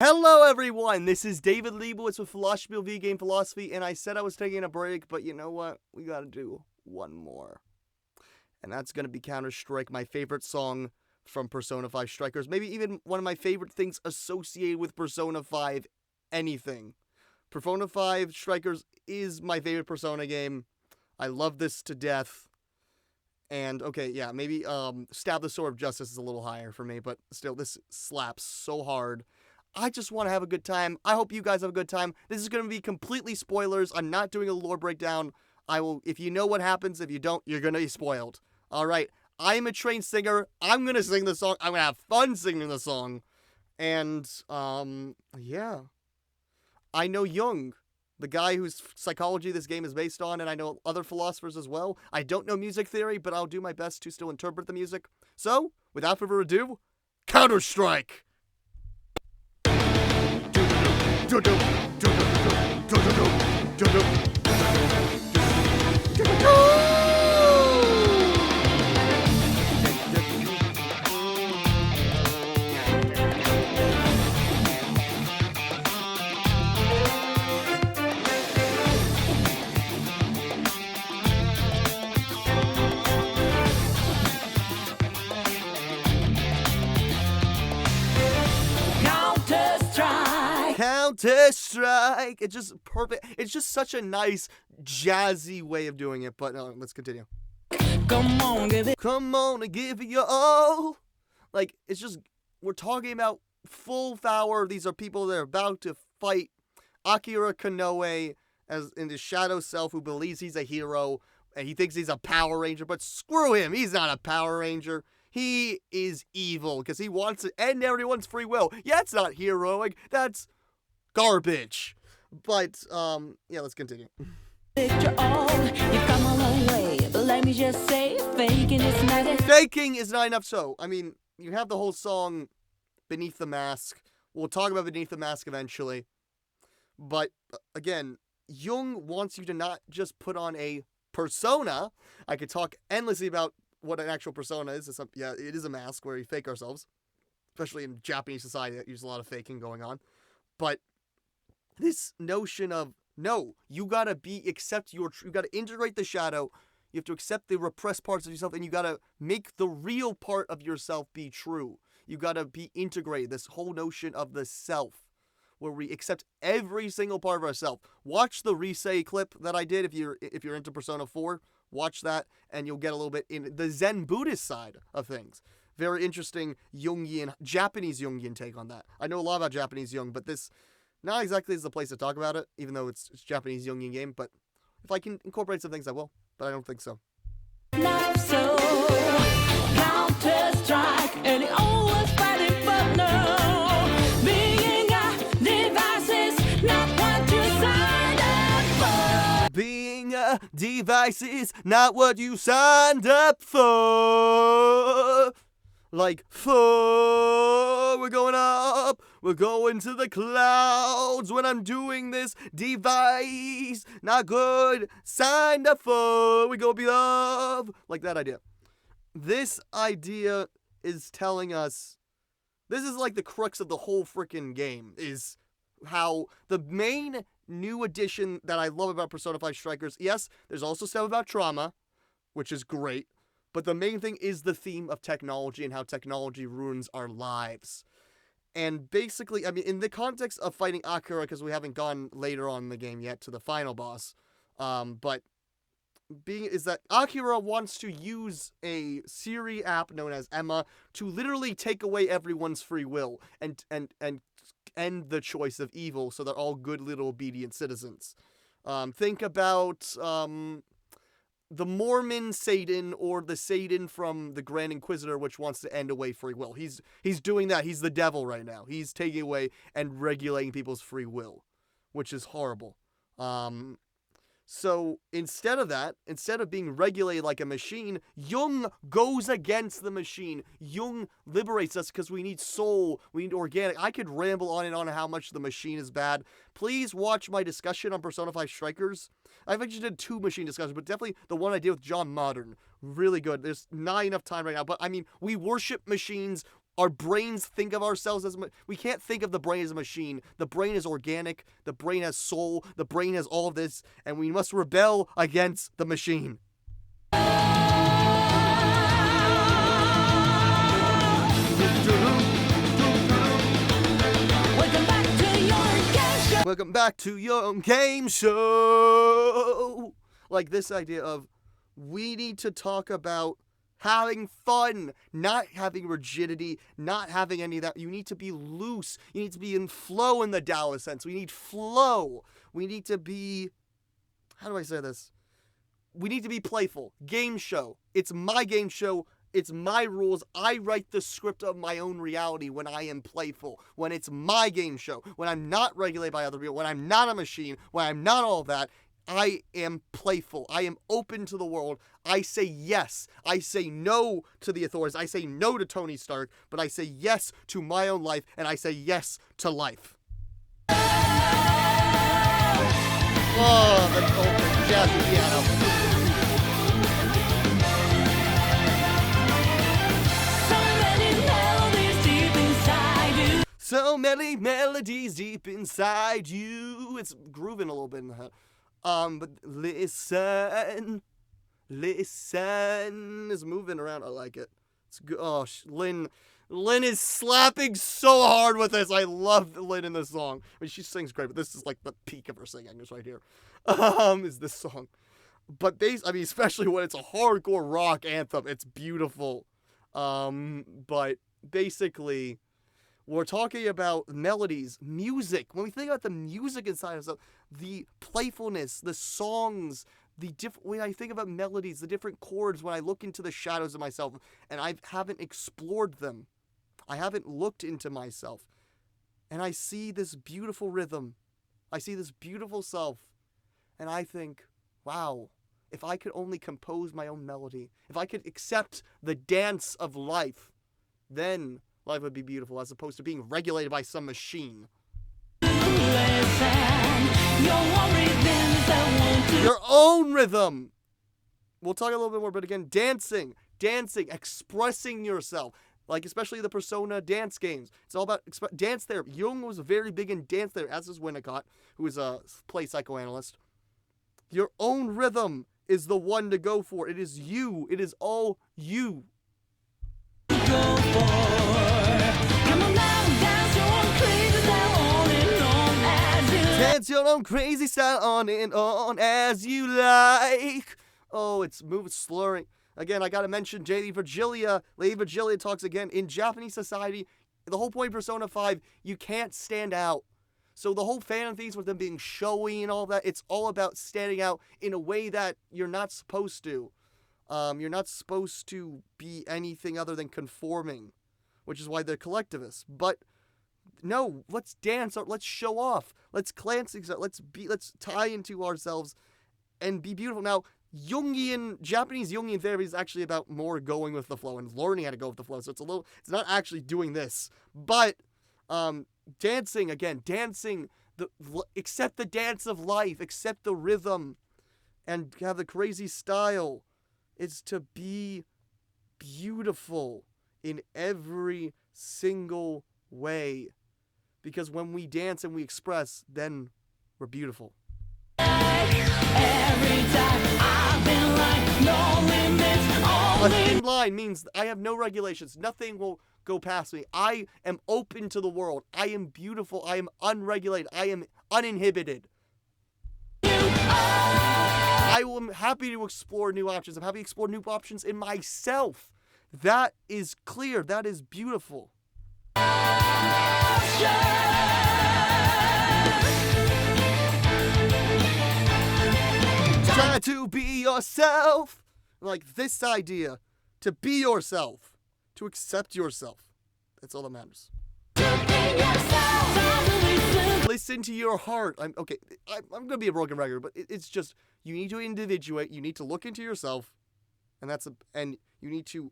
Hello everyone, this is David Leibowitz with Philosophy v Game Philosophy, and I said I was taking a break, but you know what? We gotta do one more. And that's gonna be Counterstrike, my favorite song from Persona 5 Strikers. Maybe even one of my favorite things associated with Persona 5 anything. Persona 5 Strikers is my favorite Persona game. I love this to death. And, okay, yeah, maybe Stab the Sword of Justice is a little higher for me, but still, this slaps so hard. I just want to have a good time. I hope you guys have a good time. This is going to be completely spoilers. I'm not doing a lore breakdown. If you know what happens, if you don't, you're going to be spoiled. All right. I am a trained singer. I'm going to sing the song. I'm going to have fun singing the song. And, yeah. I know Jung, the guy whose psychology this game is based on, and I know other philosophers as well. I don't know music theory, but I'll do my best to still interpret the music. So, without further ado, Counter-Strike! Counterstrike! It's just perfect. It's just such a nice, jazzy way of doing it. But let's continue. Come on and give it your all. Like, it's just, we're talking about full power. These are people that are about to fight Akira Konoe as in his shadow self, who believes he's a hero and he thinks he's a Power Ranger. But screw him. He's not a Power Ranger. He is evil because he wants to end everyone's free will. Yeah, it's not heroic. That's garbage. But, yeah, let's continue. You've come a long way, but let me just say, faking is not enough. So, I mean, you have the whole song, Beneath the Mask. We'll talk about Beneath the Mask eventually. But, again, Jung wants you to not just put on a persona. I could talk endlessly about what an actual persona is. Yeah, it is a mask where we fake ourselves. Especially in Japanese society, that uses a lot of faking going on. But this notion of, no, you gotta you gotta integrate the shadow, you have to accept the repressed parts of yourself, and you gotta make the real part of yourself be true. You gotta be integrated, this whole notion of the self, where we accept every single part of ourselves. Watch the Risei clip that I did if you're into Persona 4, watch that, and you'll get a little bit in the Zen Buddhist side of things. Very interesting Japanese Jungian take on that. I know a lot about Japanese Jung, but this not exactly is the place to talk about it, even though it's Japanese Jungian game, but if I can incorporate some things, I will, but I don't think so. Not so. Counter-Strike, and it always fighting, but no. Being a device is not what you signed up for. Being a device is not what you signed up for. Like, we're going up, we're going to the clouds when I'm doing this device, not good, signed up for, we go be love, like that idea. This idea is telling us, this is like the crux of the whole freaking game, is how the main new addition that I love about Persona 5 Strikers, yes, there's also stuff about trauma, which is great. But the main thing is the theme of technology and how technology ruins our lives. And basically, I mean, in the context of fighting Akira, because we haven't gone later on in the game yet to the final boss, but is that Akira wants to use a Siri app known as Emma to literally take away everyone's free will and end the choice of evil so they're all good little obedient citizens. Think about the Mormon Satan or the Satan from the Grand Inquisitor, which wants to end away free will. He's doing that. He's the devil right now. He's taking away and regulating people's free will, which is horrible. So instead of that, instead of being regulated like a machine, Jung goes against the machine. Jung liberates us because we need soul, we need organic. I could ramble on and on how much the machine is bad. Please watch my discussion on Persona 5 Strikers. I've actually did 2 machine discussions, but definitely the one I did with John Modern. Really good. There's not enough time right now, but I mean, we worship machines. Our brains think of ourselves as... We can't think of the brain as a machine. The brain is organic. The brain has soul. The brain has all of this. And we must rebel against the machine. Welcome back to your game show. Like this idea of we need to talk about having fun, not having rigidity, not having any of that. You need to be loose. You need to be in flow in the Taoist sense. We need flow. We need to be, how do I say this? We need to be playful. Game show. It's my game show. It's my rules. I write the script of my own reality when I am playful. When it's my game show. When I'm not regulated by other people. When I'm not a machine. When I'm not all that. I am playful. I am open to the world. I say yes. I say no to the authorities. I say no to Tony Stark, but I say yes to my own life, and I say yes to life. Oh, that's old jazzy piano. So many melodies deep inside you. It's grooving a little bit in the head. But listen is moving around. I like it. It's good. Oh, Lynn is slapping so hard with this. I love Lynn in this song. I mean, she sings great, but this is like the peak of her singing is right here. Is this song. But especially when it's a hardcore rock anthem, it's beautiful. But basically, we're talking about melodies, music. When we think about the music inside of stuff, the playfulness, the songs, when I think about melodies, the different chords, when I look into the shadows of myself, and I haven't explored them. I haven't looked into myself. And I see this beautiful rhythm. I see this beautiful self. And I think, wow, if I could only compose my own melody, if I could accept the dance of life, then life would be beautiful, as opposed to being regulated by some machine. Your own rhythm. We'll talk a little bit more, but again, dancing, expressing yourself. Like, especially the Persona dance games. It's all about dance therapy. Jung was very big in dance therapy, as is Winnicott, who is a play psychoanalyst. Your own rhythm is the one to go for. It is you. It is all you. Go for. Dance your own crazy style on and on as you like. Oh, it's moving, slurring. Again, I gotta mention Lady Virgilia. Lady Virgilia talks again. In Japanese society, the whole point of Persona 5, you can't stand out. So the whole fan things with them being showy and all that, it's all about standing out in a way that you're not supposed to. You're not supposed to be anything other than conforming, which is why they're collectivists. But no, let's dance, let's show off, let's cleanse things out, let's tie into ourselves and be beautiful. Now, Japanese Jungian therapy is actually about more going with the flow and learning how to go with the flow. So it's not actually doing this, but dancing, accept the dance of life, accept the rhythm, and have the crazy style. It's to be beautiful in every single way. Because when we dance and we express, then we're beautiful. Every time I've been like, no limits, a thin line means I have no regulations. Nothing will go past me. I am open to the world. I am beautiful. I am unregulated. I am uninhibited. I am happy to explore new options. I'm happy to explore new options in myself. That is clear. That is beautiful. Try to be yourself. Like this idea. To be yourself. To accept yourself. That's all that matters. Listen to your heart. I'm going to be a broken record, but it's just, you need to individuate. You need to look into yourself. And you need to,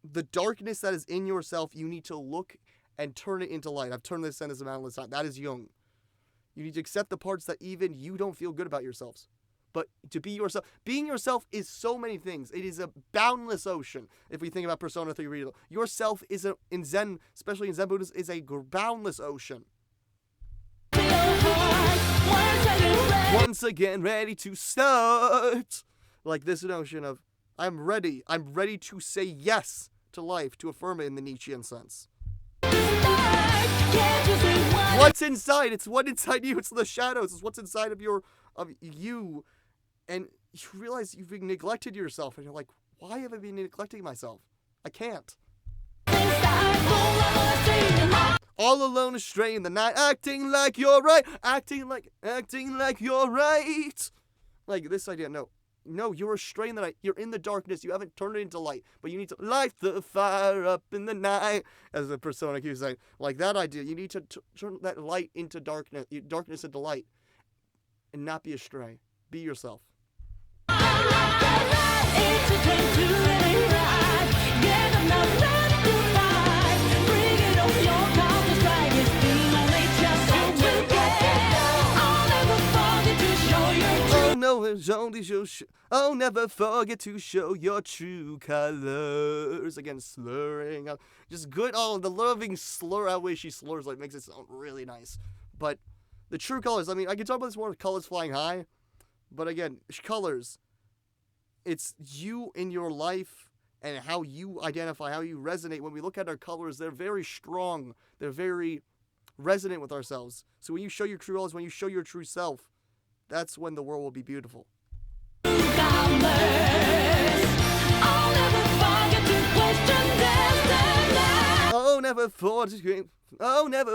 the darkness that is in yourself, you need to look and turn it into light. I've turned this sentence around this time. That is Jung. You need to accept the parts that even you don't feel good about yourselves. But to be yourself, being yourself is so many things. It is a boundless ocean. If we think about Persona 3 Real, yourself is in Zen, especially in Zen Buddhism, is a boundless ocean. Once again, ready to start. Like this notion of, I'm ready to say yes to life, to affirm it in the Nietzschean sense. What's inside? It's what inside you. It's the shadows. It's what's inside of you. And you realize you've neglected yourself. And you're like, why have I been neglecting myself? I can't. All alone astray in the night, acting like you're right. Acting like you're right. Like this idea, no, you're astray in the night. You're in the darkness. You haven't turned it into light. But you need to light the fire up in the night. As the Persona keeps saying. Like that idea. You need to turn that light into darkness. Darkness into light. And not be astray. Be yourself. Oh, never forget to show your true colors. Again, slurring out. Just good. Oh, the loving slur. That way she slurs like makes it sound really nice. But the true colors. I mean, I can talk about this more with colors flying high. But again, colors. It's you in your life and how you identify, how you resonate. When we look at our colors, they're very strong. They're very resonant with ourselves. So when you show your true colors, when you show your true self, that's when the world will be beautiful. Oh, never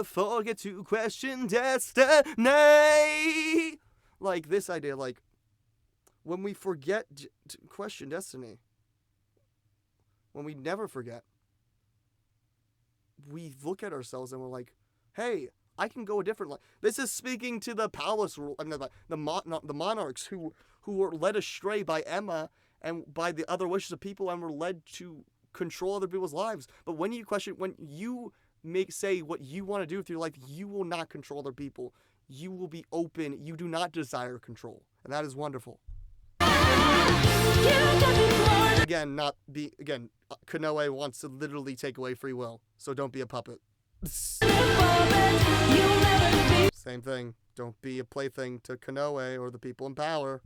forget to question destiny. Like this idea, like when we forget to question destiny, when we never forget, we look at ourselves and we're like, hey, I can go a different life. This is speaking to the palace rule. I mean, the monarchs who were led astray by Emma and by the other wishes of people and were led to control other people's lives. But when you question, when you say what you want to do with your life, you will not control other people. You will be open. You do not desire control, and that is wonderful. Again, Kanoe wants to literally take away free will, so don't be a puppet. Same thing. Don't be a plaything to Kanoe or the people in power.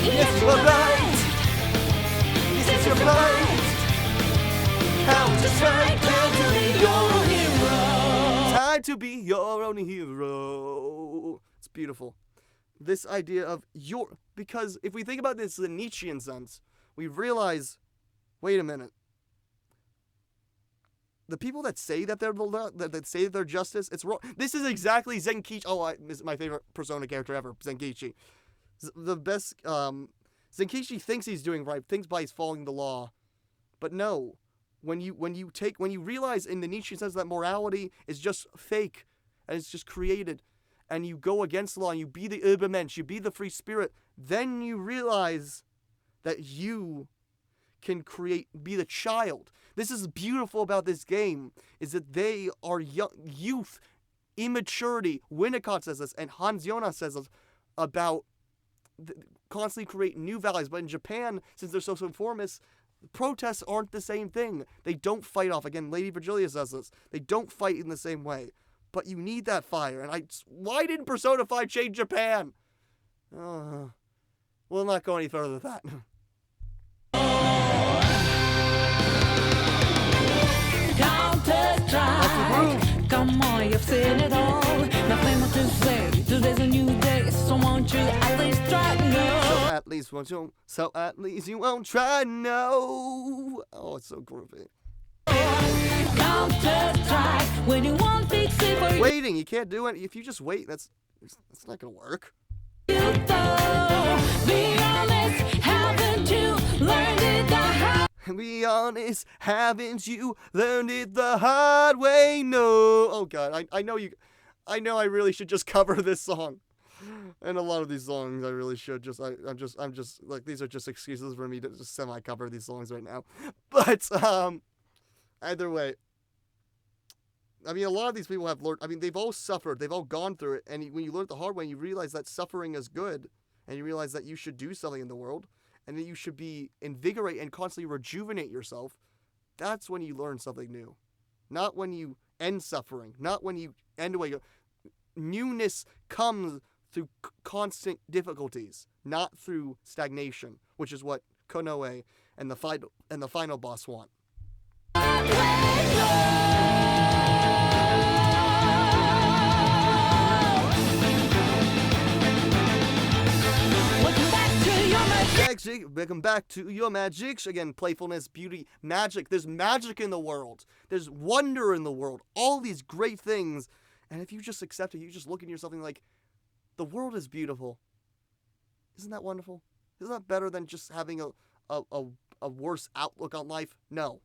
Yes, you are right. This is your fight. Counterstrike, time to be your own hero. Time to be your own hero. It's beautiful. This idea of because if we think about this in the Nietzschean sense, we realize, wait a minute. The people that say that they're justice, it's wrong. This is exactly Zenkichi. This is my favorite Persona character ever, Zenkichi. The best. Zenkichi thinks he's doing right, thinks by he's following the law, but no. When you realize in the Nietzschean sense that morality is just fake and it's just created, and you go against the law and you be the Übermensch, you be the free spirit, then you realize that you can be the child. This is beautiful about this game, is that they are youth, immaturity. Winnicott says this, and Hans Jonas says this about constantly create new values. But in Japan, since they're so conformist, protests aren't the same thing. They don't fight off. Again, Lady Virgilia says this. They don't fight in the same way. But you need that fire. And why didn't Persona 5 change Japan? We'll not go any further than that. Counterstrike. Come on, you've seen it all. Nothing more to say. Today's a new day, so won't you at least try? No. So at least you won't try. No. Oh, it's so groovy. Counterstrike. When you want big for waiting, you can't do it. If you just wait, that's not gonna work. Be honest, haven't you learned it the hard? Be honest, haven't you learned it the hard way? No. Oh God, I know I really should just cover this song. And a lot of these songs, I really should just, I'm just, like, these are just excuses for me to just semi-cover these songs right now. But, either way, I mean, a lot of these people have learned, I mean, they've all suffered, they've all gone through it, and when you learn it the hard way, you realize that suffering is good, and you realize that you should do something in the world, and that you should be invigorate and constantly rejuvenate yourself, that's when you learn something new. Not when you end suffering, not when you end away. Newness comes through constant difficulties, not through stagnation, which is what Konoe and the final boss want. Welcome back to your magic. Again, playfulness, beauty, magic. There's magic in the world. There's wonder in the world. All these great things. And if you just accept it, you just look at yourself and like, the world is beautiful. Isn't that wonderful? Isn't that better than just having a worse outlook on life? No.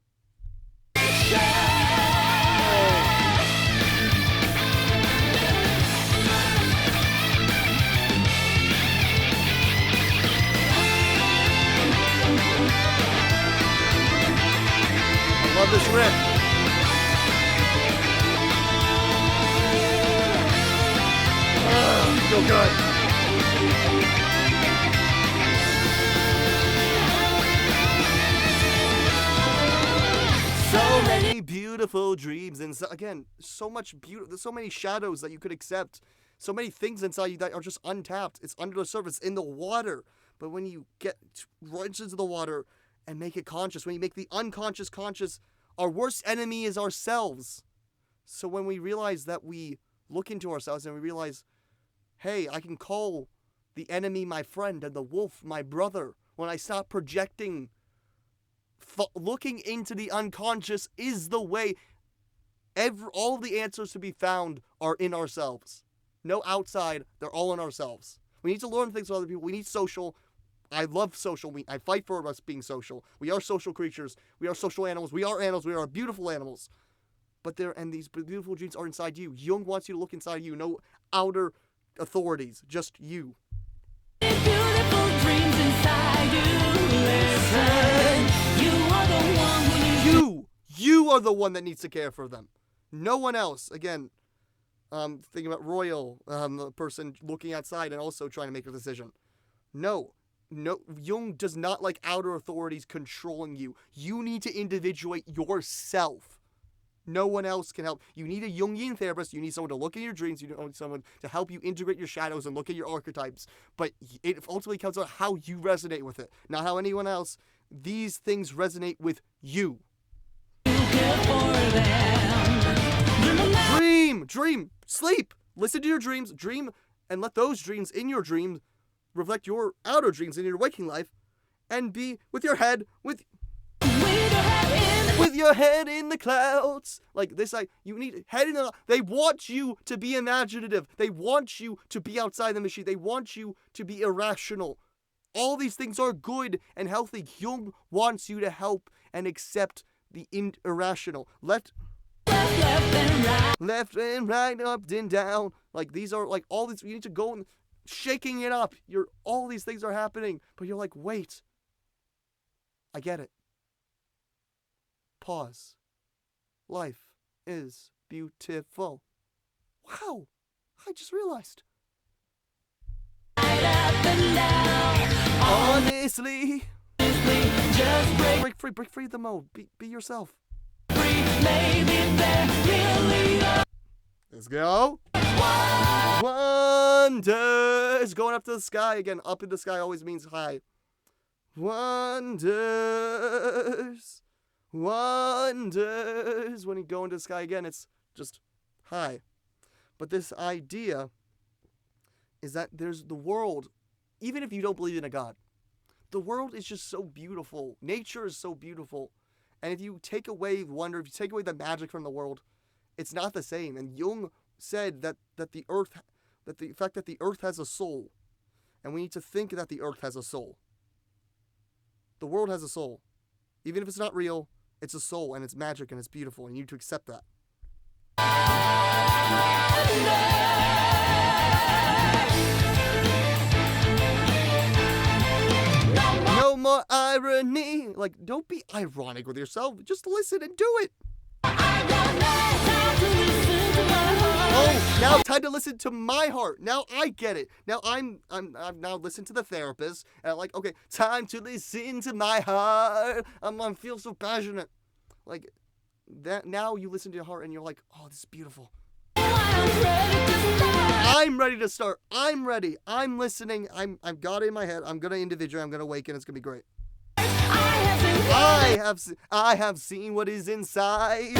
Love this riff. Feel good. So many beautiful dreams, and again, so much beauty. There's so many shadows that you could accept. So many things inside you that are just untapped. It's under the surface, in the water. But when you get right into the water and make it conscious, when you make the unconscious conscious, our worst enemy is ourselves. So when we realize that we look into ourselves and we realize, hey, I can call the enemy my friend and the wolf my brother. When I stop projecting, looking into the unconscious is the way. All the answers to be found are in ourselves. No outside, they're all in ourselves. We need to learn things from other people. We need social. I love social. I fight for us being social. We are social creatures. We are social animals. We are animals. We are beautiful animals. But these beautiful dreams are inside you. Jung wants you to look inside you. No outer authorities. Just you. Beautiful dreams inside you. Listen. You are the one who You are the one that needs to care for them. No one else. Again, thinking about Royal, the person looking outside and also trying to make a decision. No, Jung does not like outer authorities controlling you. You need to individuate yourself. No one else can help. You need a Jungian therapist. You need someone to look at your dreams. You need someone to help you integrate your shadows and look at your archetypes. But it ultimately comes out how you resonate with it, not how anyone else. These things resonate with you. Dream, sleep. Listen to your dreams, dream, and let those dreams in your dreams reflect your outer dreams in your waking life, and be with your head your head in the clouds. Like this, you need head in the. They want you to be imaginative. They want you to be outside the machine. They want you to be irrational. All these things are good and healthy. Jung wants you to help and accept the irrational. Left and right, up and down. Like these are like all these. You need to go and shaking it up. All these things are happening, but you're like, wait. I get it. Pause. Life is beautiful. Wow, I just realized. Honestly, just break free the mode. Be yourself. Let's go. Wonders. Going up to the sky again. Up in the sky always means high. Wonders. When you go into the sky again, it's just high. But this idea is that there's the world, even if you don't believe in a God, the world is just so beautiful. Nature is so beautiful. And if you take away wonder, if you take away the magic from the world, it's not the same. And Jung said that the fact that the earth has a soul, and we need to think that the earth has a soul. The world has a soul. Even if it's not real, it's a soul, and it's magic, and it's beautiful, and you need to accept that. more irony. Like, don't be ironic with yourself. Just listen and do it. Oh, now time to listen to my heart. Now I get it. Now I've now listened to the therapist, and I'm like, okay, time to listen to my heart. I feel so passionate. Like that. Now you listen to your heart, and you're like, oh, this is beautiful. I'm ready to start. I'm ready. I'm listening. I've got it in my head. I'm gonna individuate. I'm gonna awaken. It's gonna be great. I have seen what is inside.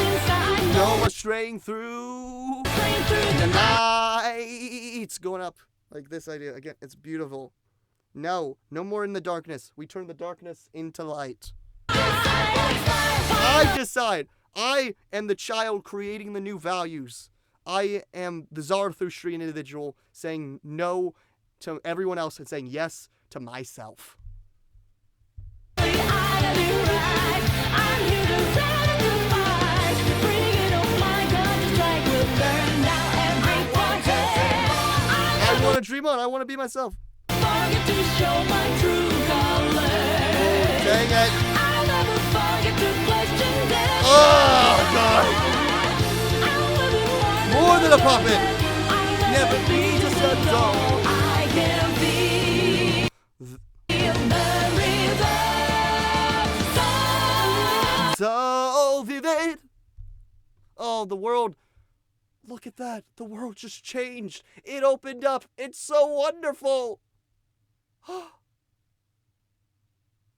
No more straying through the night. It's going up like this idea again. It's beautiful. No more in the darkness. We turn the darkness into light. I decide. I am the child creating the new values. I am the Zarathustra individual saying no to everyone else and saying yes to myself. I want to dream on. I want to be myself. Dang it. Oh, God. More than a puppet. Never be just a doll. I can be so vivid. Oh, the world. Look at that. The world just changed. It opened up. It's so wonderful.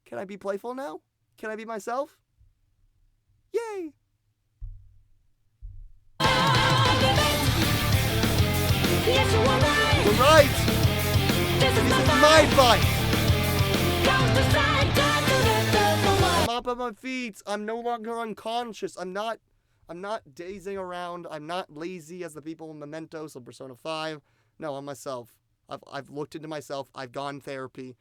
Can I be playful now? Can I be myself? Yay. Yes, you are right. You're right. This is My fight. Counterstrike. I'm up on my feet. I'm no longer unconscious. I'm not dazing around. I'm not lazy as the people in Mementos or Persona 5. No, I'm myself. I've looked into myself. I've gone therapy,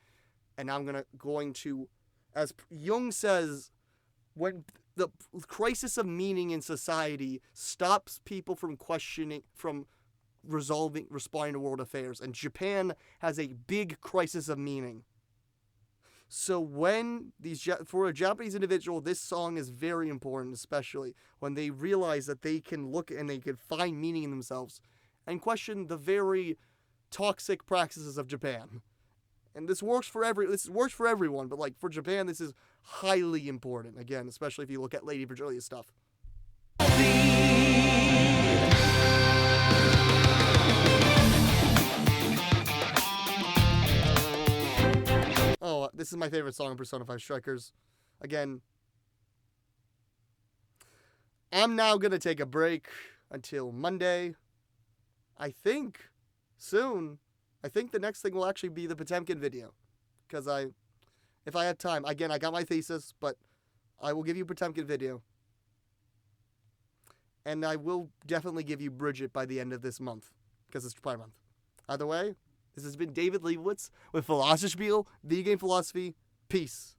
and now I'm going to, as Jung says, when the crisis of meaning in society stops people from questioning, from responding to world affairs, and Japan has a big crisis of meaning. So when for a Japanese individual, this song is very important, especially when they realize that they can look and they can find meaning in themselves and question the very toxic practices of Japan. And this works for everyone, but like for Japan, this is highly important. Again, especially if you look at Lady Virgilia's stuff. Oh, this is my favorite song in Persona 5 Strikers. Again, I'm now going to take a break until Monday. I think soon. I think the next thing will actually be the Potemkin video. Because if I have time. Again, I got my thesis, but I will give you Potemkin video. And I will definitely give you Bridget by the end of this month. Because it's Pride Month. Either way, this has been David Leibowitz with Philosophy, Video Game Philosophy. Peace.